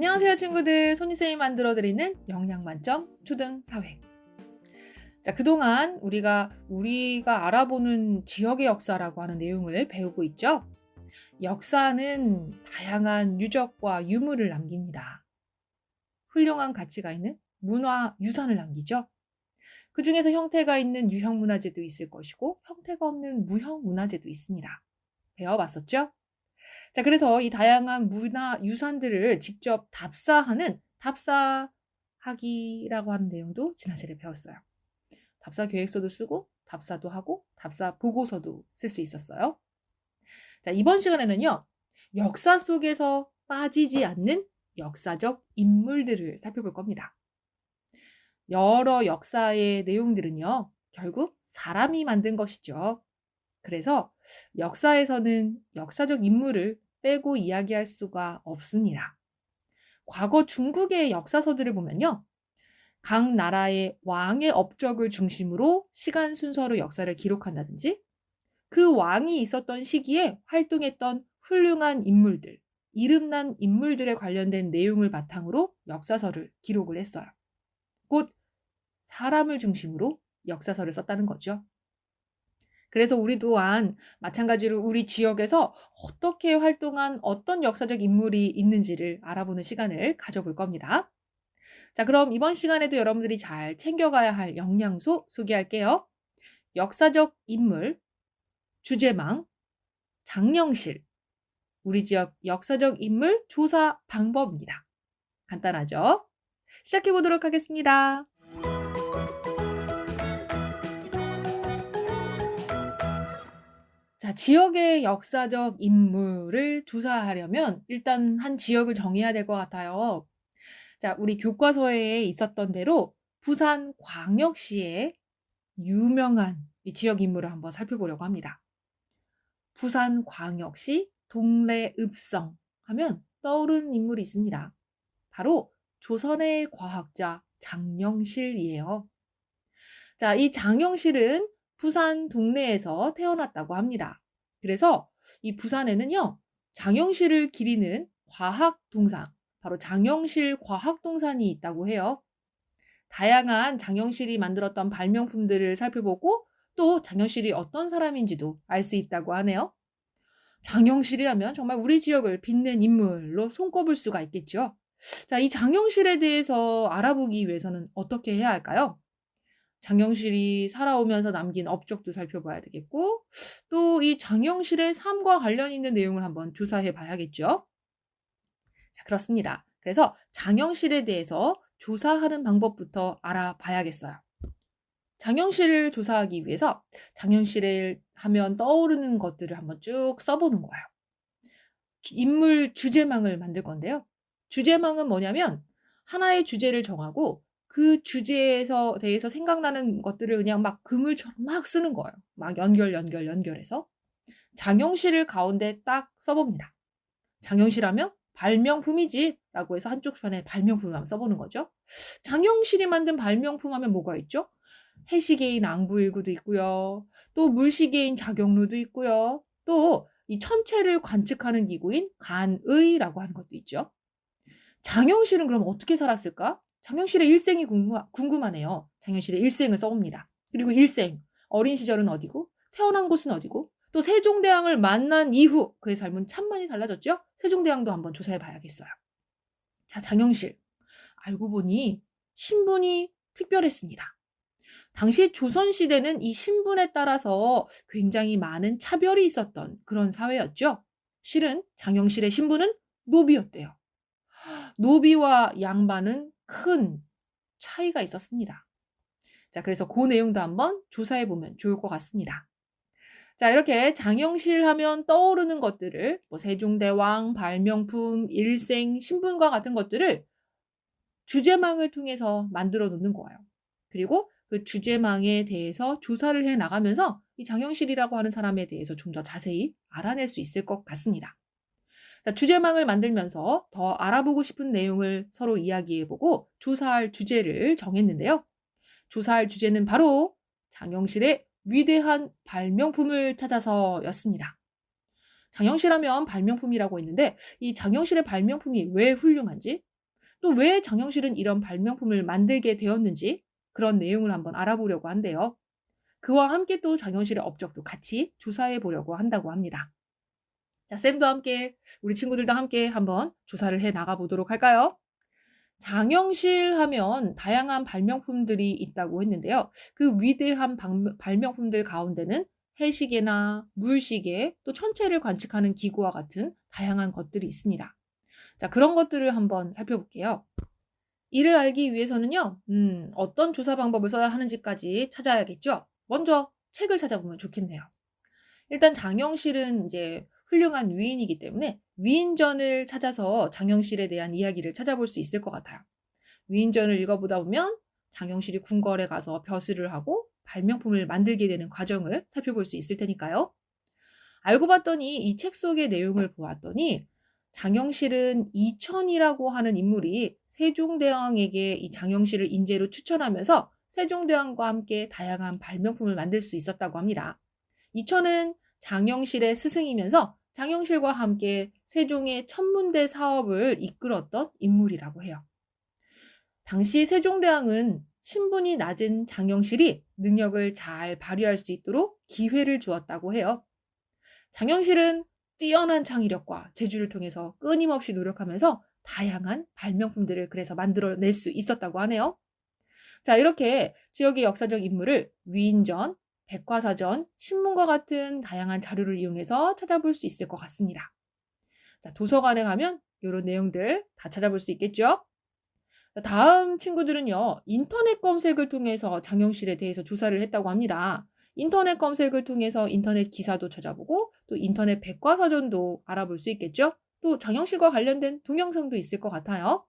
안녕하세요 친구들. 손이쌤이 만들어드리는 영양만점 초등사회. 자, 그동안 우리가 알아보는 지역의 역사라고 하는 내용을 배우고 있죠. 역사는 다양한 유적과 유물을 남깁니다. 훌륭한 가치가 있는 문화 유산을 남기죠. 그 중에서 형태가 있는 유형 문화재도 있을 것이고 형태가 없는 무형 문화재도 있습니다. 배워봤었죠? 자, 그래서 이 다양한 문화 유산들을 직접 답사하는 답사하기라고 하는 내용도 지난 시간에 배웠어요. 답사 계획서도 쓰고 답사도 하고 답사 보고서도 쓸 수 있었어요. 자, 이번 시간에는요. 역사 속에서 빠지지 않는 역사적 인물들을 살펴볼 겁니다. 여러 역사의 내용들은요. 결국 사람이 만든 것이죠. 그래서 역사에서는 역사적 인물을 빼고 이야기할 수가 없습니다. 과거 중국의 역사서들을 보면요. 각 나라의 왕의 업적을 중심으로 시간 순서로 역사를 기록한다든지 그 왕이 있었던 시기에 활동했던 훌륭한 인물들, 이름난 인물들에 관련된 내용을 바탕으로 역사서를 기록을 했어요. 곧 사람을 중심으로 역사서를 썼다는 거죠. 그래서 우리 또한 마찬가지로 우리 지역에서 어떻게 활동한 어떤 역사적 인물이 있는지를 알아보는 시간을 가져볼 겁니다. 자, 그럼 이번 시간에도 여러분들이 잘 챙겨가야 할 영양소 소개할게요. 역사적 인물, 주제망, 장령실, 우리 지역 역사적 인물 조사 방법입니다. 간단하죠? 시작해 보도록 하겠습니다. 자, 지역의 역사적 인물을 조사하려면 일단 한 지역을 정해야 될 것 같아요. 자, 우리 교과서에 있었던 대로 부산 광역시의 유명한 이 지역 인물을 한번 살펴보려고 합니다. 부산 광역시 동래읍성 하면 떠오르는 인물이 있습니다. 바로 조선의 과학자 장영실이에요. 자, 이 장영실은 부산 동래에서 태어났다고 합니다. 그래서 이 부산에는요. 장영실을 기리는 과학동산, 바로 장영실 과학동산이 있다고 해요. 다양한 장영실이 만들었던 발명품들을 살펴보고 또 장영실이 어떤 사람인지도 알 수 있다고 하네요. 장영실이라면 정말 우리 지역을 빛낸 인물로 손꼽을 수가 있겠죠. 자, 이 장영실에 대해서 알아보기 위해서는 어떻게 해야 할까요? 장영실이 살아오면서 남긴 업적도 살펴봐야 되겠고 또 이 장영실의 삶과 관련 있는 내용을 한번 조사해 봐야겠죠. 자, 그렇습니다. 그래서 장영실에 대해서 조사하는 방법부터 알아봐야겠어요. 장영실을 조사하기 위해서 장영실을 하면 떠오르는 것들을 한번 쭉 써보는 거예요. 인물 주제망을 만들 건데요. 주제망은 뭐냐면 하나의 주제를 정하고 그 주제에서 대해서 생각나는 것들을 그냥 막 그물처럼 막 쓰는 거예요. 막 연결해서 장영실을 가운데 딱 써봅니다. 장영실하면 발명품이지라고 해서 한쪽 편에 발명품을 한번 써보는 거죠. 장영실이 만든 발명품 하면 뭐가 있죠? 해시계인 앙부일구도 있고요. 또 물시계인 자경루도 있고요. 또 이 천체를 관측하는 기구인 간의라고 하는 것도 있죠. 장영실은 그럼 어떻게 살았을까? 장영실의 일생이 궁금하네요. 장영실의 일생을 써봅니다. 그리고 일생, 어린 시절은 어디고 태어난 곳은 어디고 또 세종대왕을 만난 이후 그의 삶은 참 많이 달라졌죠? 세종대왕도 한번 조사해 봐야겠어요. 자, 장영실. 알고 보니 신분이 특별했습니다. 당시 조선시대는 이 신분에 따라서 굉장히 많은 차별이 있었던 그런 사회였죠. 실은 장영실의 신분은 노비였대요. 노비와 양반은 큰 차이가 있었습니다. 자, 그래서 그 내용도 한번 조사해 보면 좋을 것 같습니다. 자, 이렇게 장영실 하면 떠오르는 것들을 뭐 세종대왕, 발명품, 일생, 신분과 같은 것들을 주제망을 통해서 만들어 놓는 거예요. 그리고 그 주제망에 대해서 조사를 해 나가면서 이 장영실이라고 하는 사람에 대해서 좀 더 자세히 알아낼 수 있을 것 같습니다. 자, 주제망을 만들면서 더 알아보고 싶은 내용을 서로 이야기해보고 조사할 주제를 정했는데요. 조사할 주제는 바로 장영실의 위대한 발명품을 찾아서였습니다. 장영실 하면 발명품이라고 했는데 이 장영실의 발명품이 왜 훌륭한지 또 왜 장영실은 이런 발명품을 만들게 되었는지 그런 내용을 한번 알아보려고 한대요. 그와 함께 또 장영실의 업적도 같이 조사해 보려고 한다고 합니다. 자, 쌤도 함께 우리 친구들도 함께 한번 조사를 해 나가 보도록 할까요? 장영실 하면 다양한 발명품들이 있다고 했는데요. 그 위대한 발명품들 가운데는 해시계나 물시계, 또 천체를 관측하는 기구와 같은 다양한 것들이 있습니다. 자, 그런 것들을 한번 살펴볼게요. 이를 알기 위해서는요, 어떤 조사 방법을 써야 하는지까지 찾아야겠죠? 먼저 책을 찾아보면 좋겠네요. 일단 장영실은 이제 훌륭한 위인이기 때문에 위인전을 찾아서 장영실에 대한 이야기를 찾아볼 수 있을 것 같아요. 위인전을 읽어보다 보면 장영실이 궁궐에 가서 벼슬을 하고 발명품을 만들게 되는 과정을 살펴볼 수 있을 테니까요. 알고 봤더니 이 책 속의 내용을 보았더니 장영실은 이천이라고 하는 인물이 세종대왕에게 이 장영실을 인재로 추천하면서 세종대왕과 함께 다양한 발명품을 만들 수 있었다고 합니다. 이천은 장영실의 스승이면서 장영실과 함께 세종의 천문대 사업을 이끌었던 인물이라고 해요. 당시 세종대왕은 신분이 낮은 장영실이 능력을 잘 발휘할 수 있도록 기회를 주었다고 해요. 장영실은 뛰어난 창의력과 재주를 통해서 끊임없이 노력하면서 다양한 발명품들을 그래서 만들어낼 수 있었다고 하네요. 자, 이렇게 지역의 역사적 인물을 위인전, 백과사전, 신문과 같은 다양한 자료를 이용해서 찾아볼 수 있을 것 같습니다. 자, 도서관에 가면 이런 내용들 다 찾아볼 수 있겠죠? 다음 친구들은요, 인터넷 검색을 통해서 장영실에 대해서 조사를 했다고 합니다. 인터넷 검색을 통해서 인터넷 기사도 찾아보고 또 인터넷 백과사전도 알아볼 수 있겠죠? 또 장영실과 관련된 동영상도 있을 것 같아요.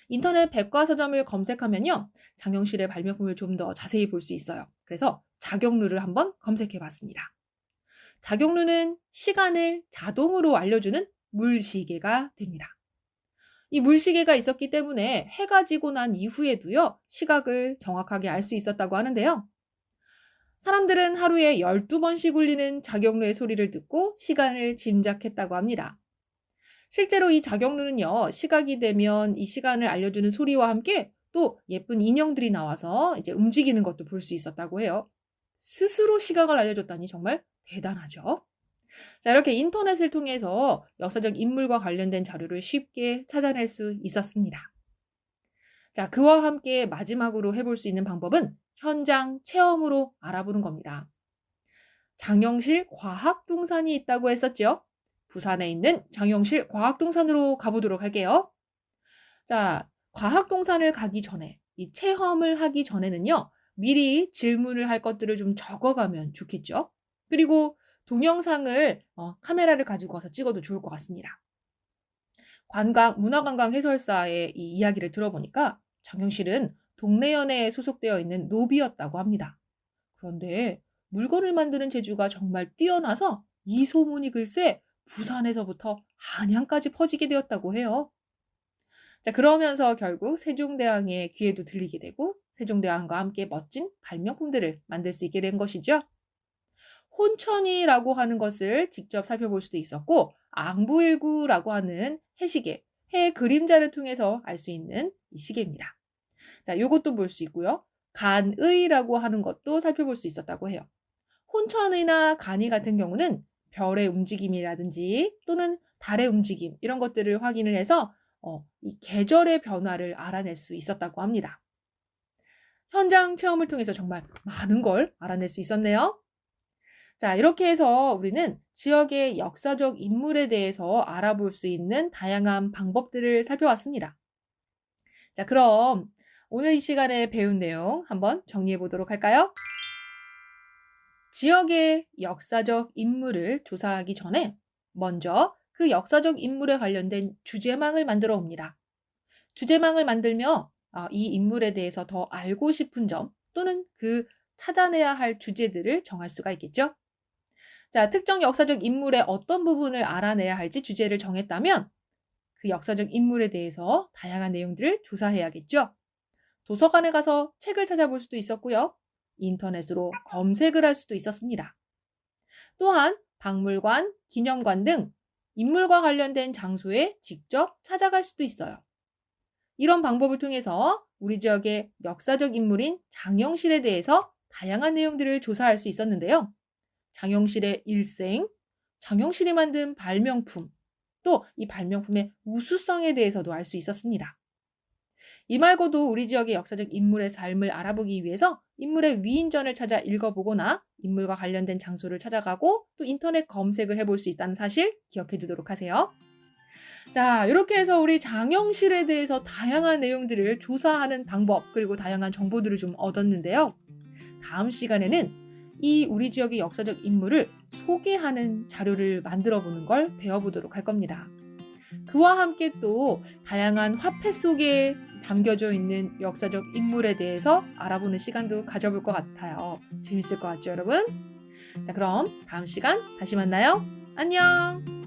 인터넷 백과사전을 검색하면요, 장영실의 발명품을 좀 더 자세히 볼 수 있어요. 그래서 자경루를 한번 검색해 봤습니다. 자경루는 시간을 자동으로 알려주는 물시계가 됩니다. 이 물시계가 있었기 때문에 해가 지고 난 이후에도요, 시각을 정확하게 알 수 있었다고 하는데요. 사람들은 하루에 12번씩 울리는 자경루의 소리를 듣고 시간을 짐작했다고 합니다. 실제로 이 자경루는요, 시각이 되면 이 시간을 알려주는 소리와 함께 또 예쁜 인형들이 나와서 이제 움직이는 것도 볼 수 있었다고 해요. 스스로 시각을 알려줬다니 정말 대단하죠. 자, 이렇게 인터넷을 통해서 역사적 인물과 관련된 자료를 쉽게 찾아낼 수 있었습니다. 자, 그와 함께 마지막으로 해볼 수 있는 방법은 현장 체험으로 알아보는 겁니다. 장영실 과학동산이 있다고 했었죠? 부산에 있는 장영실 과학동산으로 가보도록 할게요. 자, 과학동산을 가기 전에, 이 체험을 하기 전에는요, 미리 질문을 할 것들을 좀 적어가면 좋겠죠? 그리고 동영상을 카메라를 가지고 와서 찍어도 좋을 것 같습니다. 문화관광 해설사의 이 이야기를 들어보니까 장영실은 동래연애에 소속되어 있는 노비였다고 합니다. 그런데 물건을 만드는 재주가 정말 뛰어나서 이 소문이 글쎄 부산에서부터 한양까지 퍼지게 되었다고 해요. 자, 그러면서 결국 세종대왕의 귀에도 들리게 되고 세종대왕과 함께 멋진 발명품들을 만들 수 있게 된 것이죠. 혼천이라고 하는 것을 직접 살펴볼 수도 있었고 앙부일구라고 하는 해시계, 해 그림자를 통해서 알 수 있는 이 시계입니다. 자, 요것도 볼 수 있고요. 간의라고 하는 것도 살펴볼 수 있었다고 해요. 혼천이나 간의 같은 경우는 별의 움직임이라든지 또는 달의 움직임 이런 것들을 확인을 해서 이 계절의 변화를 알아낼 수 있었다고 합니다. 현장 체험을 통해서 정말 많은 걸 알아낼 수 있었네요. 자, 이렇게 해서 우리는 지역의 역사적 인물에 대해서 알아볼 수 있는 다양한 방법들을 살펴왔습니다. 자, 그럼 오늘 이 시간에 배운 내용 한번 정리해 보도록 할까요? 지역의 역사적 인물을 조사하기 전에 먼저 그 역사적 인물에 관련된 주제망을 만들어 옵니다. 주제망을 만들며 이 인물에 대해서 더 알고 싶은 점 또는 그 찾아내야 할 주제들을 정할 수가 있겠죠. 자, 특정 역사적 인물의 어떤 부분을 알아내야 할지 주제를 정했다면 그 역사적 인물에 대해서 다양한 내용들을 조사해야겠죠. 도서관에 가서 책을 찾아볼 수도 있었고요. 인터넷으로 검색을 할 수도 있었습니다. 또한 박물관, 기념관 등 인물과 관련된 장소에 직접 찾아갈 수도 있어요. 이런 방법을 통해서 우리 지역의 역사적 인물인 장영실에 대해서 다양한 내용들을 조사할 수 있었는데요. 장영실의 일생, 장영실이 만든 발명품, 또 이 발명품의 우수성에 대해서도 알 수 있었습니다. 이 말고도 우리 지역의 역사적 인물의 삶을 알아보기 위해서 인물의 위인전을 찾아 읽어보거나 인물과 관련된 장소를 찾아가고 또 인터넷 검색을 해볼 수 있다는 사실 기억해 두도록 하세요. 자, 이렇게 해서 우리 장영실에 대해서 다양한 내용들을 조사하는 방법 그리고 다양한 정보들을 좀 얻었는데요. 다음 시간에는 이 우리 지역의 역사적 인물을 소개하는 자료를 만들어 보는 걸 배워보도록 할 겁니다. 그와 함께 또 다양한 화폐 속에 담겨져 있는 역사적 인물에 대해서 알아보는 시간도 가져볼 것 같아요. 재밌을 것 같죠, 여러분? 자, 그럼 다음 시간 다시 만나요. 안녕!